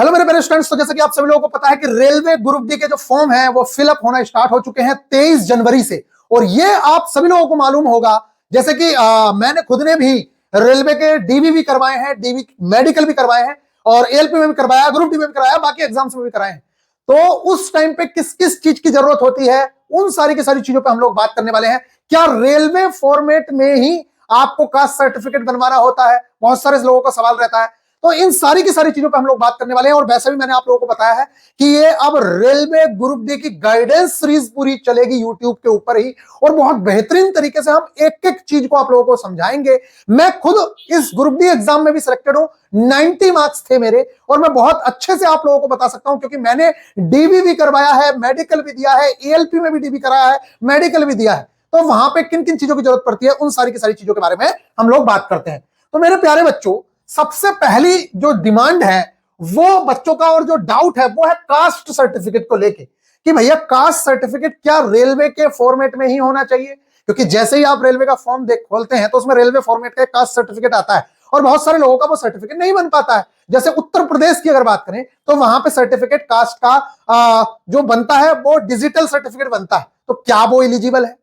Hello मेरे प्यारे students, तो जैसे कि आप सभी लोगों को पता है कि रेलवे ग्रुप डी के जो फॉर्म है वो फिलअप होना स्टार्ट हो चुके हैं 23 जनवरी से। और ये आप सभी लोगों को मालूम होगा, जैसे कि मैंने खुद ने भी रेलवे के डीवी भी करवाए हैं, डीवी मेडिकल भी करवाए हैं और एएलपी में भी करवाया, ग्रुप डी में भी कराया, बाकी एग्जाम्स में भी कराए हैं। तो उस टाइम पे किस किस चीज की जरूरत होती है, उन सारी की सारी चीजों पे हम लोग बात करने वाले हैं। क्या रेलवे फॉर्मेट में ही आपको कास्ट सर्टिफिकेट बनवाना होता है? बहुत सारे लोगों का सवाल रहता है। तो इन सारी की सारी चीजों पे हम लोग बात करने वाले हैं। और वैसे भी मैंने आप लोगों को बताया है कि ये अब रेलवे ग्रुप डी की गाइडेंस सीरीज पूरी चलेगी यूट्यूब के ऊपर ही, और बहुत बेहतरीन तरीके से हम एक एक चीज को आप लोगों को समझाएंगे। मैं खुद इस ग्रुप डी एग्जाम में भी सिलेक्टेड हूं, 90 मार्क्स थे मेरे, और मैं बहुत अच्छे से आप लोगों को बता सकता हूं क्योंकि मैंने डीवी भी करवाया है, मेडिकल भी दिया है, एएलपी में भी डीवी कराया है, मेडिकल भी दिया है। तो वहां पे किन किन चीजों की जरूरत पड़ती है, उन सारी की सारी चीजों के बारे में हम लोग बात करते हैं। तो मेरे प्यारे बच्चों, सबसे पहली जो डिमांड है वो बच्चों का, और जो डाउट है वो है कास्ट सर्टिफिकेट को लेके कि भैया कास्ट सर्टिफिकेट क्या रेलवे के फॉर्मेट में ही होना चाहिए? क्योंकि जैसे ही आप रेलवे का फॉर्म खोलते हैं तो उसमें रेलवे फॉर्मेट का कास्ट सर्टिफिकेट आता है, और बहुत सारे लोगों का वो सर्टिफिकेट नहीं बन पाता है। जैसे उत्तर प्रदेश की अगर बात करें तो वहां पे सर्टिफिकेट कास्ट का जो बनता है वो डिजिटल सर्टिफिकेट बनता है। तो क्या वो एलिजिबल है?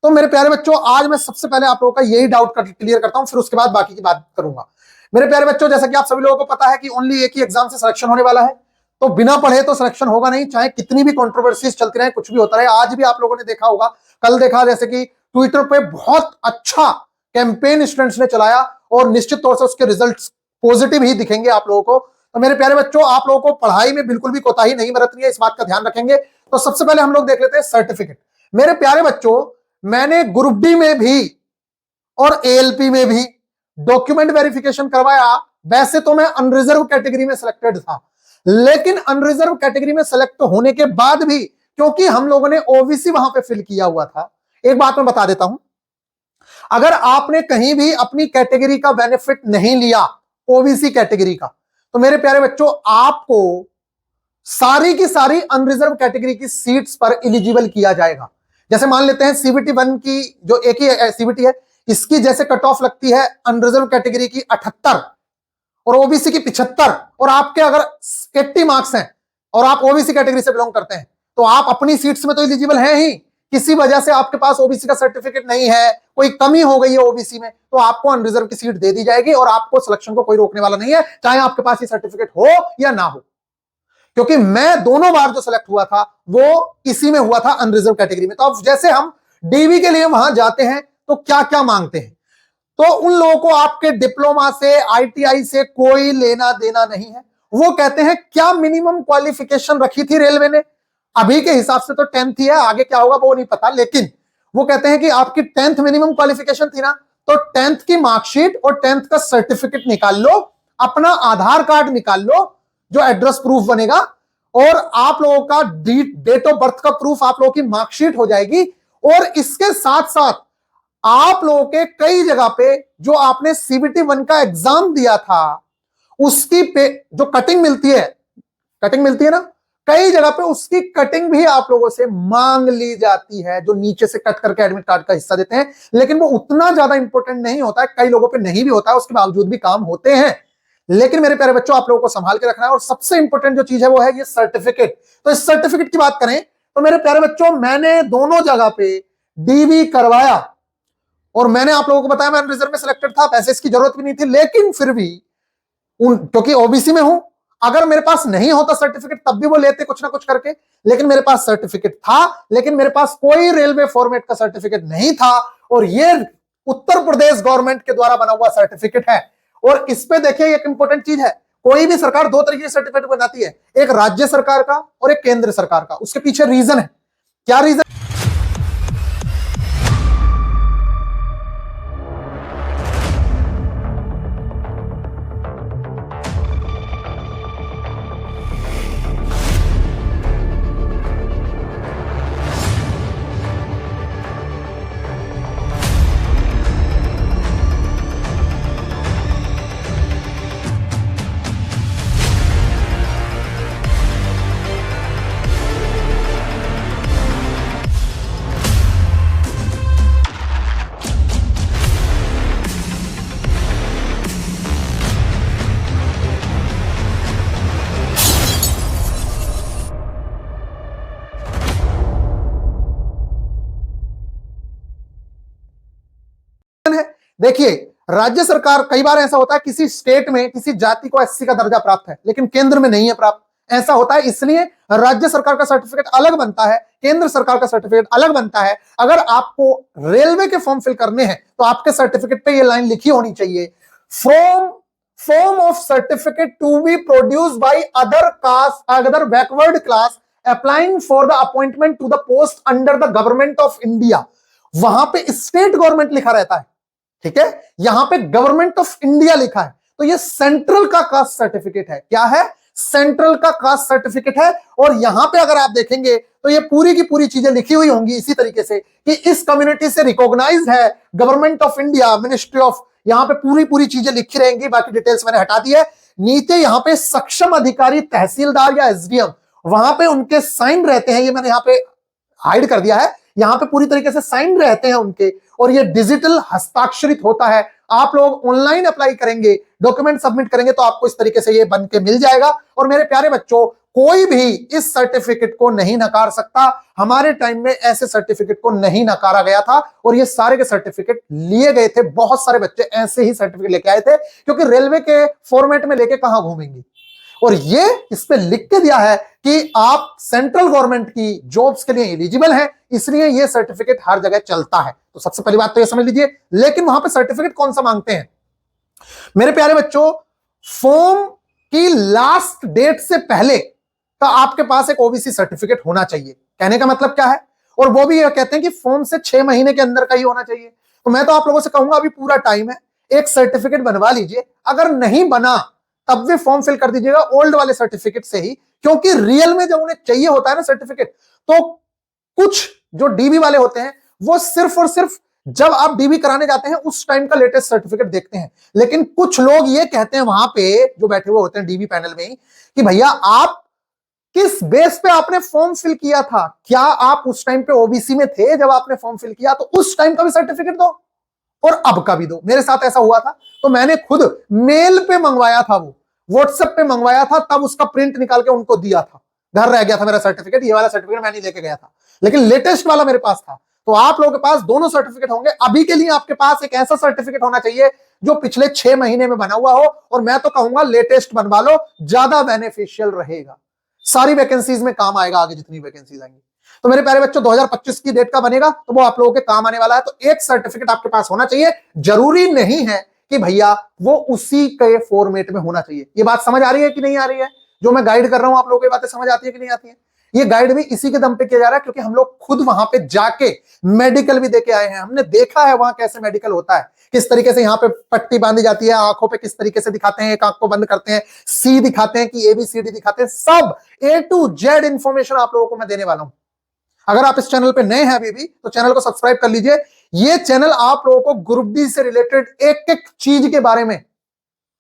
तो मेरे प्यारे बच्चों, आज मैं सबसे पहले आप लोगों का यही डाउट क्लियर करता हूं, फिर उसके बाद बाकी की बात करूंगा। मेरे प्यारे बच्चों, जैसा कि आप सभी लोगों को पता है कि ओनली एक ही एग्जाम से सिलेक्शन होने वाला है, तो बिना पढ़े तो सिलेक्शन होगा नहीं, चाहे कितनी भी कंट्रोवर्सीज चलती रहे, कुछ भी होता रहे। आज भी आप लोगों ने देखा होगा, कल देखा, जैसे कि ट्विटर पे बहुत अच्छा कैंपेन स्टूडेंट्स ने चलाया, और निश्चित तौर से उसके रिजल्ट्स पॉजिटिव ही दिखेंगे आप लोगों को। तो मेरे प्यारे बच्चों, आप लोगों को पढ़ाई में बिल्कुल भी कोताही नहीं बरतनी है, इस बात का ध्यान रखेंगे। तो सबसे पहले हम लोग देख लेते हैं सर्टिफिकेट। मेरे प्यारे बच्चों, मैंने ग्रुप डी में भी और एएलपी में भी डॉक्यूमेंट वेरिफिकेशन करवाया। वैसे तो मैं अनरिजर्व कैटेगरी में सिलेक्टेड था, लेकिन अनरिजर्व कैटेगरी में सिलेक्ट होने के बाद भी, क्योंकि हम लोगों ने ओबीसी वहां पे फिल किया हुआ था, एक बात मैं बता देता हूं, अगर आपने कहीं भी अपनी कैटेगरी का बेनिफिट नहीं लिया, ओबीसी कैटेगरी का, तो मेरे प्यारे बच्चों आपको सारी की सारी अनरिजर्व कैटेगरी की सीट्स पर एलिजिबल किया जाएगा। जैसे मान लेते हैं सीबीटी 1 की जो एक ही सीबीटी है, इसकी जैसे कट ऑफ लगती है अनरिजर्व कैटेगरी की 78 और ओबीसी की 75, और आपके अगर 80 मार्क्स हैं और आप ओबीसी कैटेगरी से बिलोंग करते हैं, तो आप अपनी सीट्स में तो एलिजिबल हैं ही। किसी वजह से आपके पास ओबीसी का सर्टिफिकेट नहीं है, कोई कमी हो गई है ओबीसी में, तो आपको अनरिजर्व की सीट दे दी जाएगी, और आपको सिलेक्शन को कोई रोकने वाला नहीं है, चाहे आपके पास ये सर्टिफिकेट हो या ना हो। क्योंकि मैं दोनों बार जो सिलेक्ट हुआ था वो इसी में हुआ था, अनरिजर्व कैटेगरी में। तो अब जैसे हम डीवी के लिए वहां जाते हैं तो क्या क्या मांगते हैं, तो उन लोगों को आपके डिप्लोमा से, आईटीआई से कोई लेना देना नहीं है। वो कहते हैं क्या मिनिमम क्वालिफिकेशन रखी थी रेलवे ने, अभी के हिसाब से तो 10th ही है, आगे क्या होगा वो नहीं पता, लेकिन वो कहते हैं कि आपकी 10th मिनिमम क्वालिफिकेशन थी ना, तो 10th की मार्कशीट और 10th का सर्टिफिकेट निकाल लो, अपना आधार कार्ड निकाल लो जो एड्रेस प्रूफ बनेगा, और आप लोगों का डेट ऑफ बर्थ का प्रूफ आप लोगों की मार्कशीट हो जाएगी। और इसके साथ साथ आप लोगों के कई जगह पे जो आपने सीबीटी 1 का एग्जाम दिया था उसकी जो कटिंग मिलती है ना, कई जगह पे उसकी कटिंग भी आप लोगों से मांग ली जाती है, जो नीचे से कट करके एडमिट कार्ड का हिस्सा देते हैं, लेकिन वो उतना ज्यादा इंपॉर्टेंट नहीं होता है, कई लोगों पे नहीं भी होता है, उसके बावजूद भी काम होते हैं। लेकिन मेरे प्यारे बच्चों, आप लोगों को संभाल के रखना है, और सबसे इंपॉर्टेंट जो चीज है वो है ये सर्टिफिकेट। तो इस सर्टिफिकेट की बात करें तो मेरे प्यारे बच्चों, मैंने दोनों जगह पे डीवी करवाया, और मैंने आप लोगों को बताया मैं रिजर्व में सिलेक्टेड था, पैसे इसकी जरूरत भी नहीं थी, लेकिन फिर भी क्योंकि ओबीसी में हूं, अगर मेरे पास नहीं होता सर्टिफिकेट तब भी वो लेते कुछ ना कुछ करके, लेकिन मेरे पास सर्टिफिकेट था, लेकिन मेरे पास कोई रेलवे फॉर्मेट का सर्टिफिकेट नहीं था, और ये उत्तर प्रदेश गवर्नमेंट के द्वारा बना हुआ सर्टिफिकेट है। और इस पे देखिए एक इंपॉर्टेंट चीज है, कोई भी सरकार दो तरीके के सर्टिफिकेट बनाती है, एक राज्य सरकार का और एक केंद्र सरकार का। उसके पीछे रीजन है, क्या रीजन? देखिए, राज्य सरकार, कई बार ऐसा होता है किसी स्टेट में किसी जाति को एससी का दर्जा प्राप्त है लेकिन केंद्र में नहीं है प्राप्त, ऐसा होता है, इसलिए राज्य सरकार का सर्टिफिकेट अलग बनता है, केंद्र सरकार का सर्टिफिकेट अलग बनता है। अगर आपको रेलवे के फॉर्म फिल करने हैं तो आपके सर्टिफिकेट पे ये लाइन लिखी होनी चाहिए, from form of certificate to be produce by other caste, other backward class applying for the appointment to the post under the government of India. वहां पे स्टेट गवर्नमेंट लिखा रहता है, ठीक है, यहां पे गवर्नमेंट ऑफ इंडिया लिखा है, तो ये सेंट्रल का कास्ट सर्टिफिकेट है। क्या है? सेंट्रल का कास्ट सर्टिफिकेट है। और यहां पे अगर आप देखेंगे तो ये पूरी की पूरी चीजें लिखी हुई होंगी इसी तरीके से कि इस कम्युनिटी से रिकॉग्नाइज्ड है government of India, ministry of, यहां पे पूरी पूरी चीजें लिखी रहेंगी, बाकी डिटेल्स मैंने हटा दी है। नीचे यहां पे सक्षम अधिकारी तहसीलदार या एसडीएम, वहां पे उनके साइन रहते हैं, ये मैंने यहां पे हाइड कर दिया है, यहां पे पूरी तरीके से साइन रहते हैं उनके, और ये डिजिटल हस्ताक्षरित होता है। आप लोग ऑनलाइन अप्लाई करेंगे, डॉक्यूमेंट सबमिट करेंगे तो आपको इस तरीके से ये बन के मिल जाएगा। और मेरे प्यारे बच्चों, कोई भी इस सर्टिफिकेट को नहीं नकार सकता। हमारे टाइम में ऐसे सर्टिफिकेट को नहीं नकारा गया था और ये सारे के सर्टिफिकेट लिए गए थे। बहुत सारे बच्चे ऐसे ही सर्टिफिकेट लेके आए थे, क्योंकि रेलवे के फॉर्मेट में लेके कहां घूमेंगे। और ये इस पे लिख के दिया है कि आप सेंट्रल गवर्नमेंट की जॉब्स के लिए एलिजिबल हैं, इसलिए ये सर्टिफिकेट हर जगह चलता है। तो सबसे पहली बात तो ये समझ लीजिए। लेकिन वहां पे सर्टिफिकेट कौन सा मांगते हैं मेरे प्यारे बच्चों? फॉर्म की लास्ट डेट से पहले का आपके पास एक ओबीसी सर्टिफिकेट होना चाहिए। कहने का मतलब क्या है? और वो भी ये कहते हैं कि फॉर्म से 6 महीने के अंदर का ही होना चाहिए। तो मैं तो आप लोगों से कहूंगा अभी पूरा टाइम है, एक सर्टिफिकेट बनवा लीजिए। अगर नहीं बना तब भी फॉर्म फिल कर दीजिएगा ओल्ड वाले सर्टिफिकेट से ही, क्योंकि रियल में जब उन्हें चाहिए होता है ना सर्टिफिकेट, तो कुछ जो डीबी वाले होते हैं वो सिर्फ और सिर्फ जब आप डीबी कराने जाते हैं उस टाइम का लेटेस्ट सर्टिफिकेट देखते हैं। लेकिन कुछ लोग ये कहते हैं वहां पे जो बैठे हुए होते हैं डीबी पैनल में कि भैया आप किस बेस पे आपने फॉर्म फिल किया था, क्या आप उस टाइम पे ओबीसी में थे जब आपने फॉर्म फिल किया, तो उस टाइम का भी सर्टिफिकेट दो और अब का भी दो। मेरे साथ ऐसा हुआ था, तो मैंने खुद मेल पे मंगवाया था, वो व्हाट्सएप पे मंगवाया था, तब उसका प्रिंट निकाल के उनको दिया था, घर रह गया था मेरा सर्टिफिकेट। ये वाला सर्टिफिकेट मैं नहीं लेके गया था, लेकिन लेटेस्ट वाला मेरे पास था। तो आप लोगों के पास दोनों सर्टिफिकेट होंगे। अभी के लिए आपके पास एक ऐसा सर्टिफिकेट होना चाहिए जो पिछले 6 महीने में बना हुआ हो, और मैं तो कहूंगा लेटेस्ट बनवा लो, ज्यादा बेनिफिशियल रहेगा, सारी वैकेंसीज में काम आएगा, आगे जितनी वैकेंसीज आएंगी। तो मेरे प्यारे बच्चों, 2025 की डेट का बनेगा तो वो आप लोगों के काम आने वाला है। तो एक सर्टिफिकेट आपके पास होना चाहिए। जरूरी नहीं है कि भैया वो उसी के फॉर्मेट में होना चाहिए। ये बात समझ आ रही है कि नहीं आ रही है? जो मैं गाइड कर रहा हूं आप लोगों को बातें समझ आती है कि नहीं आती है? ये गाइड भी इसी के दम पे किया जा रहा है, क्योंकि हम लोग खुद वहां पे जाके मेडिकल भी देके आए हैं। हमने देखा है वहां कैसे मेडिकल होता है, किस तरीके से यहाँ पे पट्टी बांधी जाती है, आंखों पे किस तरीके से दिखाते हैं, एक आंख को बंद करते हैं, सी दिखाते हैं कि ABCD दिखाते हैं, सब A to Z इंफॉर्मेशन आप लोगों को मैं देने वाला हूं। अगर आप इस चैनल पे नए हैं अभी भी, तो चैनल को सब्सक्राइब कर लीजिए। ये चैनल आप लोगों को ग्रुप डी से रिलेटेड एक एक चीज के बारे में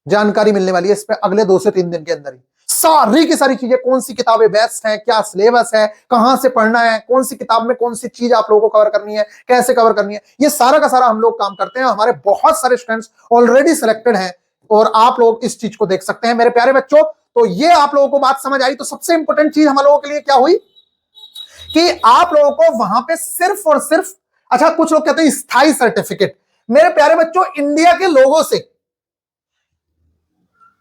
जानकारी मिलने वाली है। इस पे अगले 2 से 3 दिन के अंदर ही सारी की सारी चीजें, कौन सी किताबें बेस्ट हैं, क्या सिलेबस है, कहां से पढ़ना है, कौन सी किताब में कौन सी चीज आप लोगों को कवर करनी है, कैसे कवर करनी है, ये सारा का सारा हम लोग काम करते हैं। हमारे बहुत सारे स्टूडेंट्स ऑलरेडी सिलेक्टेड हैं और आप लोग इस चीज को देख सकते हैं मेरे प्यारे बच्चों। तो ये आप लोगों को बात समझ आई। तो सबसे इंपॉर्टेंट चीज हम लोगों के लिए क्या हुई कि आप लोगों को वहां पे सिर्फ और सिर्फ, अच्छा कुछ लोग कहते हैं स्थायी सर्टिफिकेट। मेरे प्यारे बच्चों, इंडिया के लोगों से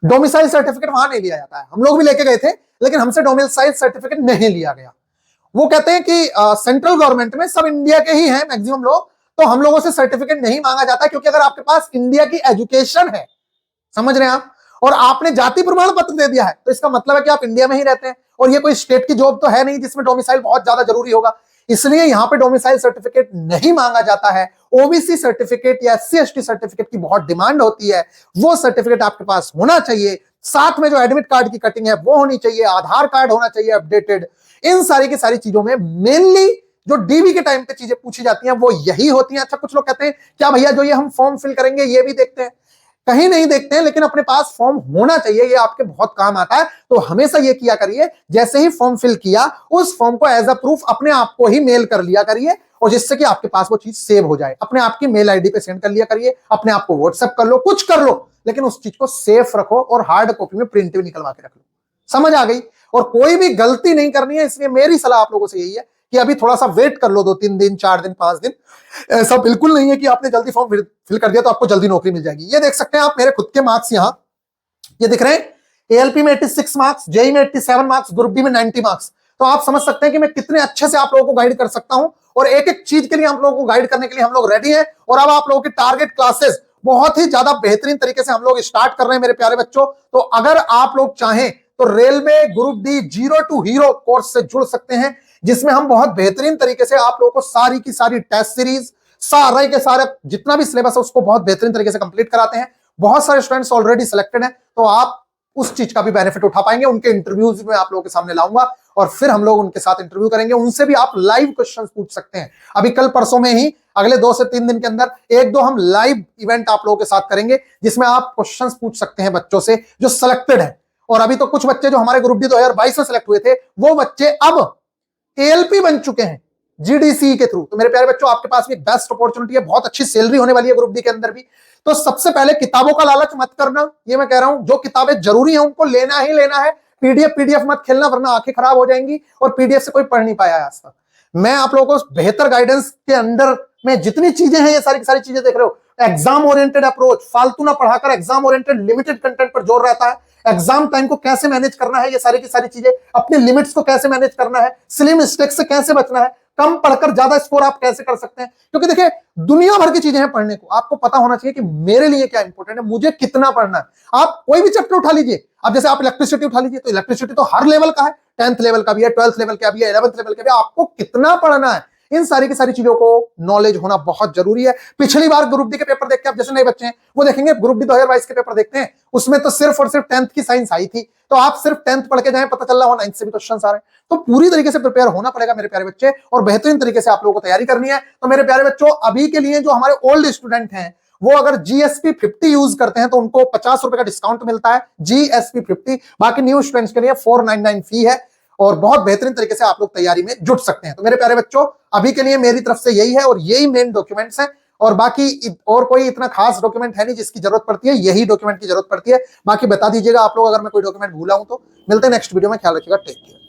डोमिसाइल सर्टिफिकेट वहां नहीं लिया जाता है। हम लोग भी लेके गए थे, लेकिन हमसे डोमिसाइल सर्टिफिकेट नहीं लिया गया। वो कहते हैं कि सेंट्रल गवर्नमेंट में सब इंडिया के ही हैं मैक्सिमम लोग, तो हम लोगों से सर्टिफिकेट नहीं मांगा जाता, क्योंकि अगर आपके पास इंडिया की एजुकेशन है, समझ रहे हैं आप, और आपने जाति प्रमाण पत्र दे दिया है, तो इसका मतलब है कि आप इंडिया में ही रहते हैं। और ये कोई स्टेट की जॉब तो है नहीं जिसमें डोमिसाइल बहुत ज्यादा जरूरी होगा, इसलिए यहां पे डोमिसाइल सर्टिफिकेट नहीं मांगा जाता है। ओबीसी सर्टिफिकेट या SC/ST सर्टिफिकेट की बहुत डिमांड होती है, वो सर्टिफिकेट आपके पास होना चाहिए। साथ में जो एडमिट कार्ड की कटिंग है वो होनी चाहिए, आधार कार्ड होना चाहिए अपडेटेड। इन सारी की सारी चीजों में मेनली जो डीबी के टाइम पे चीजें पूछी जाती हैं वो यही होती हैं। अच्छा कुछ लोग कहते हैं क्या भैया जो ये हम फॉर्म फिल करेंगे ये भी देखते हैं? कहीं नहीं देखते हैं, लेकिन अपने पास फॉर्म होना चाहिए, ये आपके बहुत काम आता है। तो हमेशा ये किया करिए, जैसे ही फॉर्म फिल किया उस फॉर्म को एज अ प्रूफ अपने आप को ही मेल कर लिया करिए, और जिससे कि आपके पास वो चीज सेव हो जाए। अपने आप की मेल आईडी पे सेंड कर लिया करिए, अपने आप को व्हाट्सएप कर लो, कुछ कर लो, लेकिन उस चीज को सेफ रखो और हार्ड कॉपी में प्रिंट भी निकलवा के रख लो। समझ आ गई? और कोई भी गलती नहीं करनी है, इसलिए मेरी सलाह आप लोगों से यही है कि अभी थोड़ा सा वेट कर लो, 2-3 दिन, 4 दिन, 5 दिन। ऐसा बिल्कुल नहीं है कि आपने जल्दी फॉर्म फिल कर दिया तो आपको जल्दी नौकरी मिल जाएगी। ये देख सकते हैं आप मेरे खुद के मार्क्स यहाँ ये दिख रहे हैं। एएलपी में 86 मार्क्स, जेई में 87 मार्क्स, ग्रुप डी में 90 मार्क्स। तो आप समझ सकते हैं कि मैं कितने अच्छे से आप लोगों को गाइड कर सकता हूं, और एक एक चीज के लिए आप लोगों को गाइड करने के लिए हम लोग रेडी हैं। और अब आप लोगों की टारगेट क्लासेस बहुत ही ज्यादा बेहतरीन तरीके से हम लोग स्टार्ट कर रहे हैं मेरे प्यारे बच्चों। तो अगर आप लोग चाहें तो railway group D zero to hero course से जुड़ सकते हैं, जिसमें हम बहुत बेहतरीन तरीके से आप लोगों को सारी की सारी टेस्ट सीरीज, सारे के सारे जितना भी सिलेबस है उसको बहुत बेहतरीन तरीके से कंप्लीट कराते हैं। बहुत सारे स्टूडेंट्स ऑलरेडी सिलेक्टेड हैं, तो आप उस चीज का भी बेनिफिट उठा पाएंगे। उनके इंटरव्यूज में आप लोगों के सामने लाऊंगा और फिर हम लोग उनके साथ इंटरव्यू करेंगे। उनसे भी आप लाइव क्वेश्चंस पूछ सकते हैं। अभी कल परसों में ही अगले 2 से 3 दिन के अंदर 1-2 हम लाइव इवेंट आप लोगों के साथ करेंगे, जिसमें आप क्वेश्चंस पूछ सकते हैं बच्चों से जो सिलेक्टेड है। और अभी तो कुछ बच्चे जो हमारे ग्रुप डी 2022 में सिलेक्ट हुए थे, वो बच्चे अब एएलपी बन चुके हैं जीडीसी के थ्रू। तो मेरे प्यारे बच्चों, आपके पास भी बेस्ट अपॉर्चुनिटी है, बहुत अच्छी सैलरी होने वाली है ग्रुप डी के अंदर भी। तो सबसे पहले किताबों का लालच मत करना, ये मैं कह रहा हूं। जो किताबें जरूरी हैं उनको लेना ही लेना है। पीडीएफ मत खेलना, वरना आंखें खराब हो जाएंगी और पीडीएफ से कोई पढ़ नहीं पाया है आज तक। मैं आप लोगों को बेहतर गाइडेंस के अंडर में जितनी चीजें हैं, ये सारी की सारी चीजें देख रहे हो। एग्जाम ओरिएंटेड अप्रोच, फालतू ना पढ़ाकर एग्जाम ओरिएंटेड लिमिटेड कंटेंट पर जोर रहता है। एग्जाम टाइम को कैसे मैनेज करना है, ये सारी की सारी चीजें, अपनी लिमिट्स को कैसे मैनेज करना है, सिली मिस्टेक से कैसे बचना है, कम पढ़कर ज्यादा स्कोर आप कैसे कर सकते हैं। क्योंकि देखिए दुनिया भर की चीजें हैं पढ़ने को, आपको पता होना चाहिए कि मेरे लिए क्या इंपॉर्टेंट है, मुझे कितना पढ़ना है। आप कोई भी चैप्टर उठा लीजिए, अब जैसे आप इलेक्ट्रिसिटी उठा लीजिए, तो इलेक्ट्रिसिटी तो हर लेवल का है, 10th लेवल का भी है, 12th लेवल का भी है, 11th लेवल का भी है। आपको कितना पढ़ना है, इन सारी की सारी चीजों को नॉलेज होना बहुत जरूरी है। पिछली बार ग्रुप डी के पेपर देख के आप जैसे नए बच्चे हैं वो देखेंगे, ग्रुप डी 2022 के पेपर देखते हैं, उसमें तो सिर्फ और सिर्फ 10th की साइंस आई थी। तो आप सिर्फ 10th पढ़ के जाएं, पता चल रहा हो 9th से भी क्वेश्चन आ रहे हैं। तो पूरी तरीके से प्रिपेयर होना पड़ेगा मेरे प्यारे बच्चे, और बेहतरीन तरीके से आप लोगों को तैयारी करनी है। तो मेरे प्यारे बच्चों, अभी के लिए जो हमारे ओल्ड स्टूडेंट हैं वो अगर जीएसपी 50 यूज करते हैं तो उनको 50 रुपए का डिस्काउंट मिलता है, जीएसपी 50। बाकी न्यू स्टूडेंट्स के लिए 499 फी है, और बहुत बेहतरीन तरीके से आप लोग तैयारी में जुट सकते हैं। तो मेरे प्यारे बच्चों, अभी के लिए मेरी तरफ से यही है, और यही मेन डॉक्यूमेंट्स हैं, और बाकी और कोई इतना खास डॉक्यूमेंट है नहीं जिसकी जरूरत पड़ती है, यही डॉक्यूमेंट की जरूरत पड़ती है। बाकी बता दीजिएगा आप लोग अगर मैं कोई डॉक्यूमेंट भूला हूं तो। मिलते हैं नेक्स्ट वीडियो में, ख्याल रखिएगा, टेक केयर।